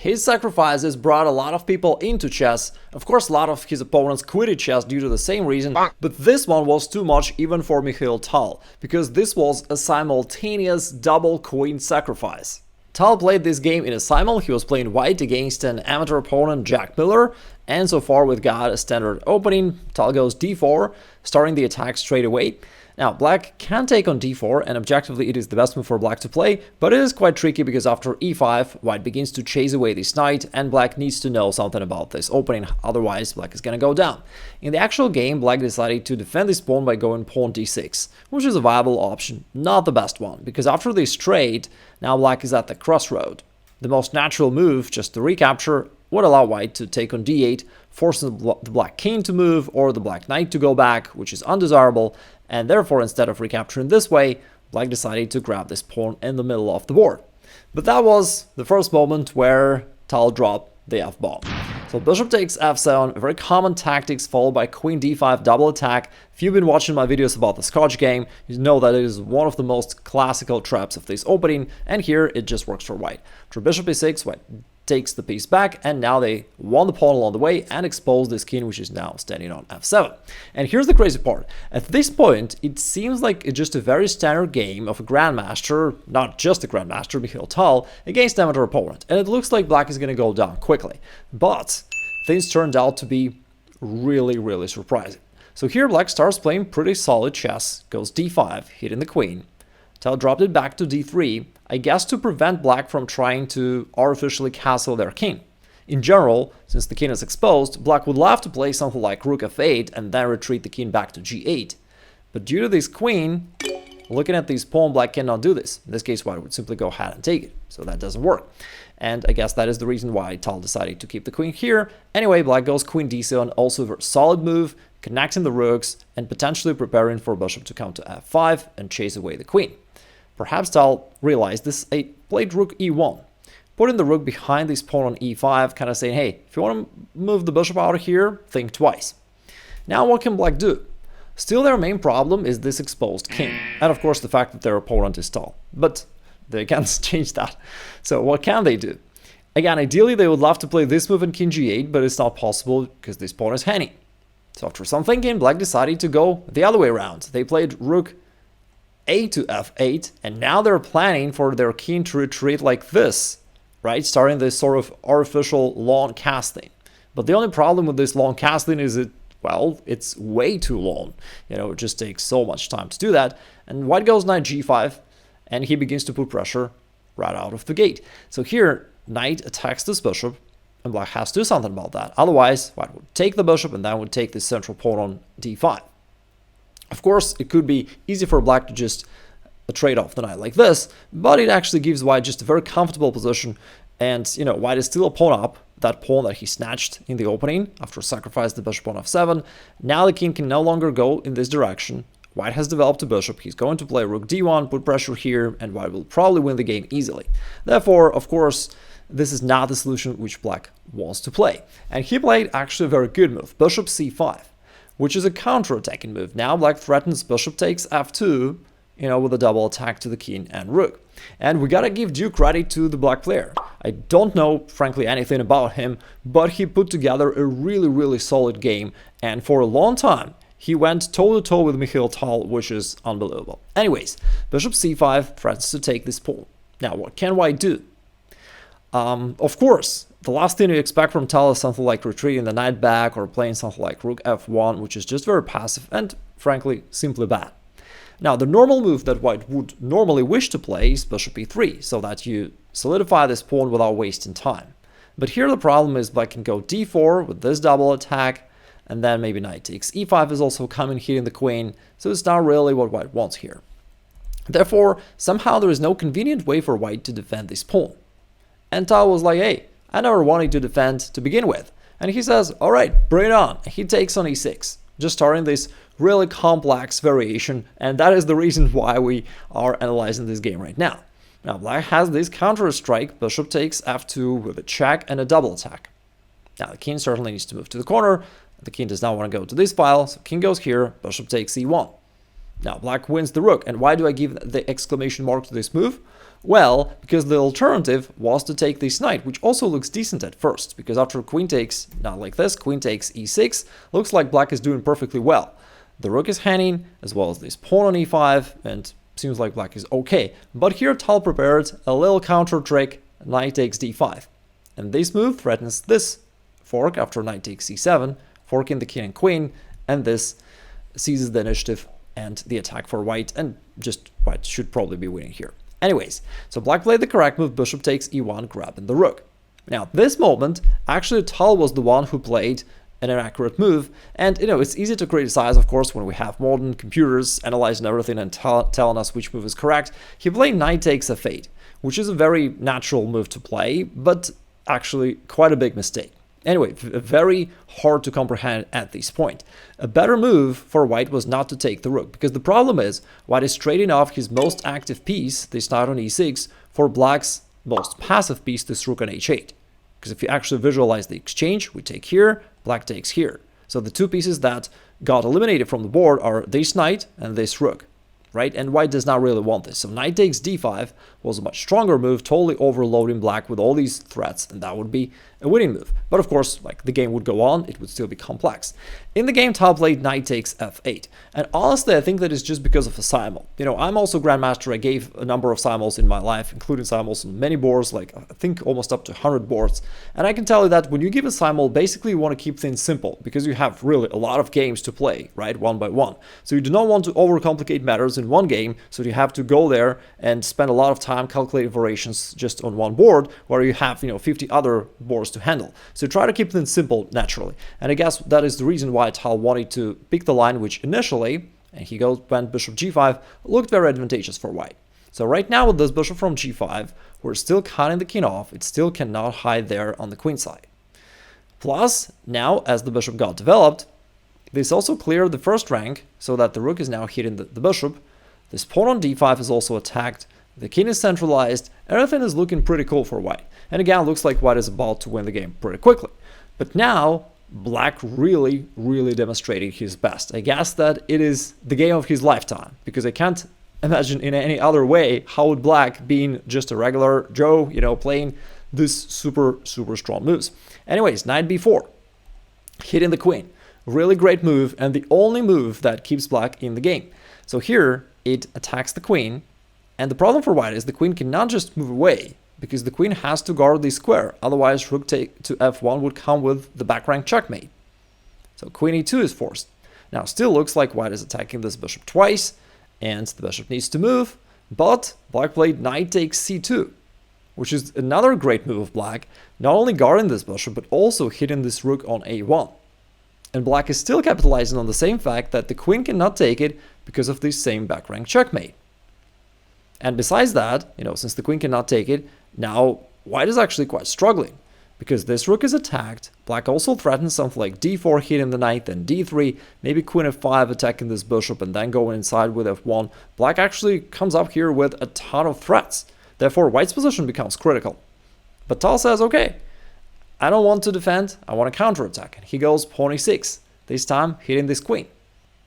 His sacrifices brought a lot of people into chess. Of course, a lot of his opponents quitted chess due to the same reason, but this one was too much even for Mikhail Tal, because this was a simultaneous double queen sacrifice. Tal played this game in a simul. He was playing white against an amateur opponent, Jack Miller, and so far we've got a standard opening. Tal goes d4, starting the attack straight away. Now, black can take on d4, and objectively it is the best move for black to play, but it is quite tricky because after e5, white begins to chase away this knight, and black needs to know something about this opening, otherwise black is gonna go down. In the actual game, black decided to defend this pawn by going pawn d6, which is a viable option, not the best one, because after this trade, now black is at the crossroad. The most natural move, just to recapture, would allow white to take on d8, forcing the black king to move or the black knight to go back, which is undesirable, and therefore instead of recapturing this way, black decided to grab this pawn in the middle of the board. But that was the first moment where Tal dropped the f-bomb. So bishop takes f7, very common tactics, followed by queen d5 double attack. If you've been watching my videos about the Scotch game, you know that it is one of the most classical traps of this opening, and here it just works for white. After bishop e6, white takes the piece back, and now they won the pawn along the way and exposed this king, which is now standing on f7. And here's the crazy part. At this point, it seems like it's just a very standard game of a grandmaster, not just a grandmaster, Mikhail Tal, against amateur opponent. And it looks like black is going to go down quickly. But things turned out to be really, really surprising. So here black starts playing pretty solid chess, goes d5, hitting the queen. Tal dropped it back to d3, I guess to prevent black from trying to artificially castle their king. In general, since the king is exposed, black would love to play something like rook f8 and then retreat the king back to g8. But due to this queen, looking at this pawn, black cannot do this. In this case, white would simply go ahead and take it, so that doesn't work. And I guess that is the reason why Tal decided to keep the queen here. Anyway, black goes queen d7, also a very solid move, connecting the rooks and potentially preparing for bishop to come to f5 and chase away the queen. Perhaps Tal realized this, played rook e1, putting the rook behind this pawn on e5, kind of saying, hey, if you want to move the bishop out of here, think twice. Now what can black do? Still, their main problem is this exposed king, and of course the fact that their opponent is tall, but they can't change that. So what can they do? Again, ideally they would love to play this move in king g8, but it's not possible because this pawn is hanging. So after some thinking, black decided to go the other way around. They played rook a to f8, and now they're planning for their king to retreat like this, right? Starting this sort of artificial long casting. But the only problem with this long casting is well, it's way too long. It just takes so much time to do that. And white goes knight g5, and he begins to put pressure right out of the gate. So here, knight attacks this bishop, and black has to do something about that. Otherwise, white would take the bishop and then would take this central pawn on d5. Of course, it could be easy for black to just trade off the knight like this, but it actually gives white just a very comfortable position, and white is still a pawn up, that pawn that he snatched in the opening after sacrificing the bishop on f7. Now the king can no longer go in this direction. White has developed a bishop, he's going to play rook d1, put pressure here, and white will probably win the game easily. Therefore, of course, this is not the solution which black wants to play. And he played actually a very good move, bishop c5. Which is a counter-attacking move. Now black threatens bishop takes f2, with a double attack to the king and rook. And we gotta give due credit to the black player. I don't know, frankly, anything about him, but he put together a really, really solid game, and for a long time, he went toe-to-toe with Mikhail Tal, which is unbelievable. Anyways, bishop c5 threatens to take this pawn. Now, what can white do? Of course, the last thing you expect from Tal is something like retreating the knight back or playing something like rook f1, which is just very passive and, frankly, simply bad. Now, the normal move that white would normally wish to play is bishop e3, so that you solidify this pawn without wasting time. But here the problem is black can go d4 with this double attack, and then maybe knight takes e5 is also coming, hitting the queen, so it's not really what white wants here. Therefore, somehow there is no convenient way for white to defend this pawn. And Tal was like, hey, I never wanted to defend to begin with. And he says, all right, bring it on. And he takes on e6, just starting this really complex variation. And that is the reason why we are analyzing this game right now. Now, black has this counter strike, bishop takes f2 with a check and a double attack. Now, the king certainly needs to move to the corner. The king does not want to go to this file, so king goes here, bishop takes e1. Now, black wins the rook. And why do I give the exclamation mark to this move? Well, because the alternative was to take this knight, which also looks decent at first, because after queen takes, not like this, queen takes e6, looks like black is doing perfectly well. The rook is hanging, as well as this pawn on e5, and seems like black is okay. But here Tal prepared a little counter trick, knight takes d5. And this move threatens this fork after knight takes c7, forking the king and queen, and this seizes the initiative and the attack for white, and just white should probably be winning here. Anyways, so black played the correct move, bishop takes e1, grabbing the rook. Now, this moment, actually Tal was the one who played an inaccurate move, and it's easy to criticize, of course, when we have modern computers analyzing everything and telling us which move is correct. He played knight takes f8, which is a very natural move to play, but actually quite a big mistake. Anyway, very hard to comprehend at this point. A better move for white was not to take the rook, because the problem is white is trading off his most active piece, this knight on e6, for black's most passive piece, this rook on h8. Because if you actually visualize the exchange, we take here, black takes here. So the two pieces that got eliminated from the board are this knight and this rook, right? And white does not really want this. So knight takes d5 was a much stronger move, totally overloading black with all these threats, and that would be a winning move. But of course, like, the game would go on, it would still be complex. In the game, Tal played knight takes f8. And honestly, I think that is just because of a simul. I'm also grandmaster. I gave a number of simuls in my life, including simuls on many boards, like I think almost up to 100 boards. And I can tell you that when you give a simul, basically you want to keep things simple, because you have really a lot of games to play, right, one by one. So you do not want to overcomplicate matters in one game, so you have to go there and spend a lot of time calculating variations just on one board, where you have 50 other boards to handle. So try to keep things simple naturally. And I guess that is the reason why Tal wanted to pick the line which initially, and he went bishop g5, looked very advantageous for white. So right now with this bishop from g5, we're still cutting the king off. It still cannot hide there on the queen side. Plus, now as the bishop got developed, this also cleared the first rank, so that the rook is now hitting the bishop. This pawn on d5 is also attacked. The king is centralized. Everything is looking pretty cool for white. And again, looks like white is about to win the game pretty quickly. But now, black really demonstrated his best. I guess that it is the game of his lifetime, because I can't imagine in any other way how would black, being just a regular Joe, playing this super strong moves. Anyways, knight b4, hitting the queen. Really great move, and the only move that keeps black in the game. So here, it attacks the queen, and the problem for white is the queen cannot just move away, because the queen has to guard the square, otherwise rook to f1 would come with the back rank checkmate. So queen e2 is forced. Now still looks like white is attacking this bishop twice, and the bishop needs to move, but black played knight takes c2, which is another great move of black, not only guarding this bishop, but also hitting this rook on a1. And black is still capitalizing on the same fact that the queen cannot take it because of this same back rank checkmate. And besides that, since the queen cannot take it, now white is actually quite struggling, because this rook is attacked. Black also threatens something like d4 hitting the knight, then d3, maybe queen f5 attacking this bishop, and then going inside with f1. Black actually comes up here with a ton of threats. Therefore, white's position becomes critical. But Tal says, okay, I don't want to defend, I want to counterattack. And he goes pawn e6, this time hitting this queen.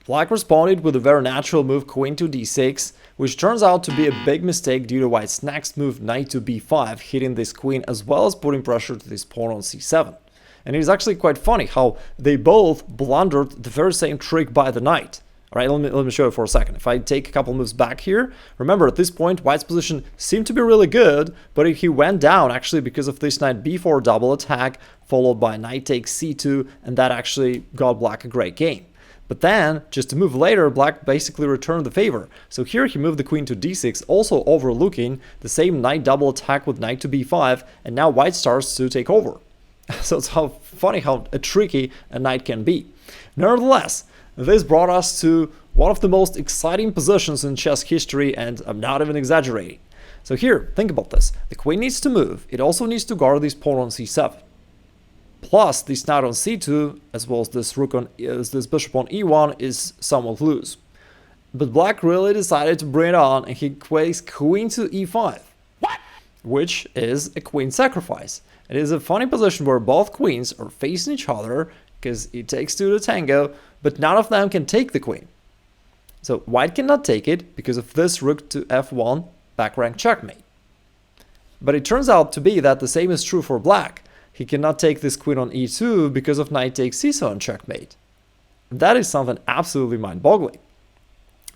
Black responded with a very natural move, queen to d6, which turns out to be a big mistake due to white's next move, knight to b5, hitting this queen as well as putting pressure to this pawn on c7. And it is actually quite funny how they both blundered the very same trick by the knight. All right, let me show you for a second. If I take a couple moves back here, remember at this point white's position seemed to be really good, but he went down actually because of this knight b4 double attack, followed by knight takes c2, and that actually got black a great game. But then, just a move later, black basically returned the favor. So here he moved the queen to d6, also overlooking the same knight double attack with knight to b5, and now white starts to take over. So it's funny how tricky a knight can be. Nevertheless, this brought us to one of the most exciting positions in chess history, and I'm not even exaggerating. So here, think about this. The queen needs to move. It also needs to guard this pawn on c7. Plus, this knight on c2, as well as this bishop on e1, is somewhat loose. But black really decided to bring it on, and he plays queen to e5. What? Which is a queen sacrifice. It is a funny position where both queens are facing each other, because it takes two to tango, but none of them can take the queen. So white cannot take it because of this rook to f1 back rank checkmate. But it turns out to be that the same is true for black. He cannot take this queen on e2 because of knight takes c7 checkmate. That is something absolutely mind-boggling.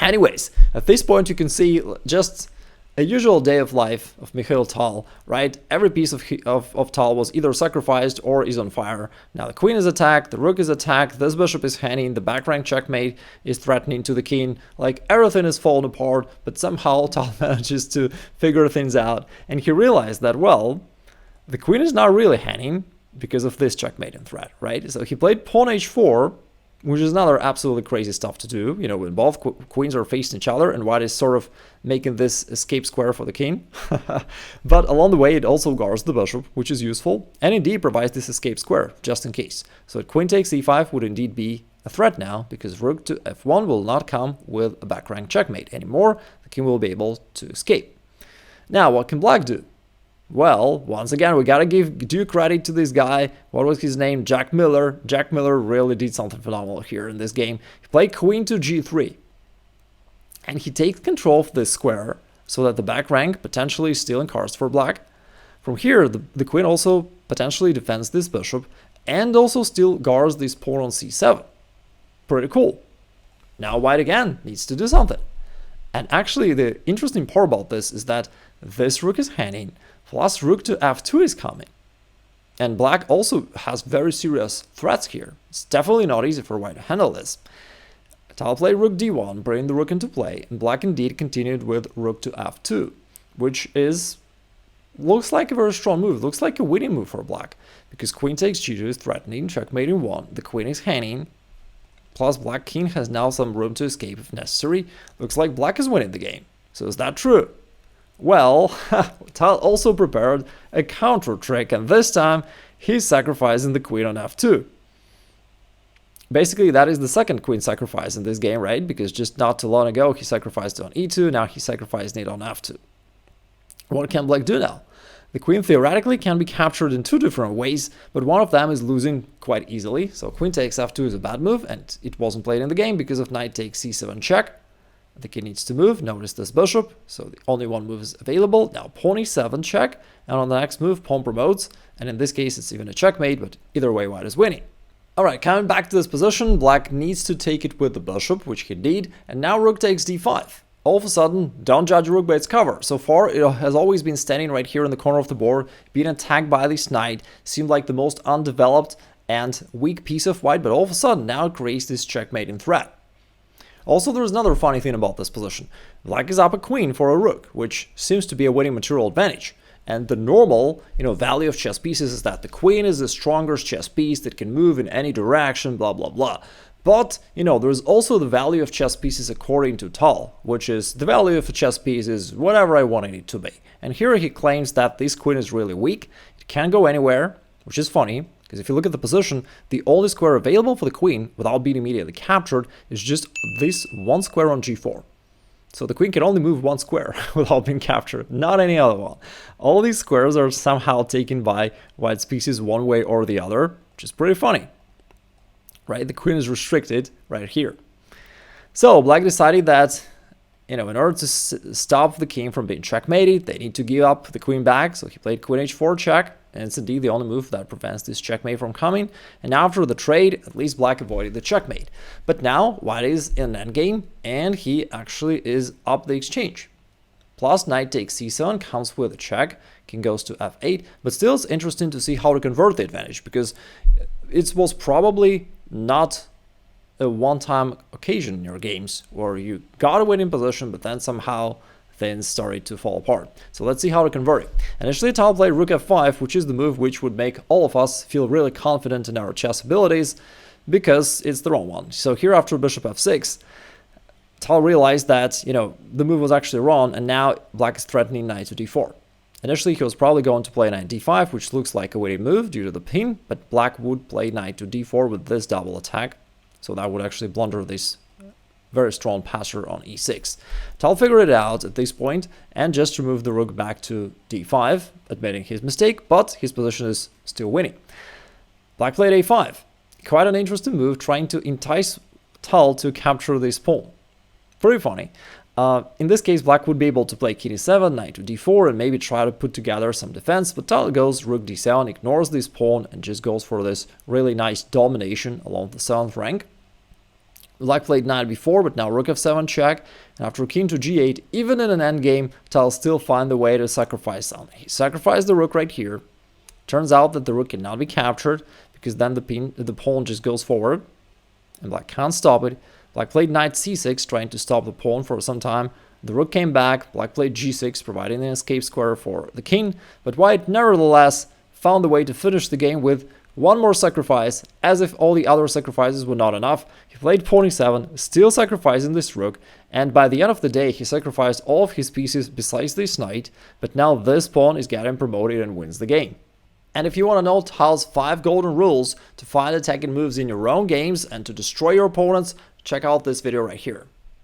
Anyways, at this point you can see just a usual day of life of Mikhail Tal, right? Every piece of Tal was either sacrificed or is on fire. Now the queen is attacked, the rook is attacked, this bishop is hanging, the back rank checkmate is threatening to the king. Like, everything is falling apart, but somehow Tal manages to figure things out. And he realized that, well, the queen is not really hanging because of this checkmate in threat, right? So he played pawn h4, which is another absolutely crazy stuff to do, you know, when both queens are facing each other and white is sort of making this escape square for the king. But along the way, it also guards the bishop, which is useful, and indeed provides this escape square, just in case. So queen takes e5 would indeed be a threat now, because rook to f1 will not come with a back rank checkmate anymore. The king will be able to escape. Now, what can black do? Well, once again, we gotta give due credit to this guy. What was his name? Jack Miller. Jack Miller really did something phenomenal here in this game. He played queen to g3. And he takes control of this square so that the back rank potentially is still in cards for black. From here, the queen also potentially defends this bishop and also still guards this pawn on c7. Pretty cool. Now white again needs to do something. And actually, the interesting part about this is that this rook is hanging, plus rook to f2 is coming. And black also has very serious threats here. It's definitely not easy for white to handle this. Tal played rook d1, bringing the rook into play, and black indeed continued with rook to f2, which looks like a very strong move, looks like a winning move for black, because queen takes g2 is threatening, checkmating 1, the queen is hanging, plus black king has now some room to escape if necessary. Looks like black is winning the game. So is that true? Well, Tal also prepared a counter trick, and this time he's sacrificing the queen on f2. Basically, that is the second queen sacrifice in this game, right? Because just not too long ago he sacrificed it on e2, now he sacrificed it on f2. What can black do now? The queen theoretically can be captured in two different ways, but one of them is losing quite easily. So queen takes f2 is a bad move, and it wasn't played in the game because of knight takes c7 check. The king needs to move. Notice this bishop, so the only one move is available. Now pawn e7 check, and on the next move pawn promotes, and in this case it's even a checkmate, but either way white is winning. Alright, coming back to this position, black needs to take it with the bishop, which he did, and now rook takes d5. All of a sudden, don't judge a rook by its cover. So far, it has always been standing right here in the corner of the board, being attacked by this knight, seemed like the most undeveloped and weak piece of white, but all of a sudden now it creates this checkmating threat. Also, there's another funny thing about this position. Black is up a queen for a rook, which seems to be a winning material advantage. And the normal, value of chess pieces is that the queen is the strongest chess piece that can move in any direction, blah, blah, blah. But, there's also the value of chess pieces according to Tal, which is the value of a chess piece is whatever I want it to be. And here he claims that this queen is really weak, it can't go anywhere, which is funny, because if you look at the position, the only square available for the queen without being immediately captured is just this one square on g4. So the queen can only move one square without being captured, not any other one. All these squares are somehow taken by white's pieces one way or the other, which is pretty funny. Right, the queen is restricted right here. So black decided that, in order to stop the king from being checkmated, they need to give up the queen back. So he played queen h4 check, and it's indeed the only move that prevents this checkmate from coming. And after the trade, at least black avoided the checkmate. But now white is in an endgame, and he actually is up the exchange. Plus knight takes c7 comes with a check, king goes to f8, but still it's interesting to see how to convert the advantage, because it was probably not a one-time occasion in your games where you got a winning position, but then somehow things started to fall apart. So let's see how to convert it. Initially, Tal played rook f5, which is the move which would make all of us feel really confident in our chess abilities, because it's the wrong one. So here after bishop f6, Tal realized that, the move was actually wrong, and now black is threatening knight to d4. Initially, he was probably going to play knight d5, which looks like a winning move due to the pin, but black would play knight to d4 with this double attack. So that would actually blunder this very strong passer on e6. Tal figured it out at this point and just removed the rook back to d5, admitting his mistake, but his position is still winning. Black played a5. Quite an interesting move, trying to entice Tal to capture this pawn. Pretty funny. In this case, black would be able to play king e7, knight to d4, and maybe try to put together some defense, but Tal goes rook d7, ignores this pawn, and just goes for this really nice domination along the 7th rank. Black played knight b4, but now rook f7 check, and after king to g8, even in an endgame, Tal still find the way to sacrifice something. He sacrificed the rook right here. Turns out that the rook cannot be captured, because then the pawn just goes forward, and black can't stop it. Black played knight c6, trying to stop the pawn for some time. The rook came back, black played g6, providing an escape square for the king, but white nevertheless found the way to finish the game with one more sacrifice, as if all the other sacrifices were not enough. He played pawn e7, still sacrificing this rook, and by the end of the day he sacrificed all of his pieces besides this knight, but now this pawn is getting promoted and wins the game. And if you want to know Tal's 5 golden rules to find attacking moves in your own games and to destroy your opponents, check out this video right here.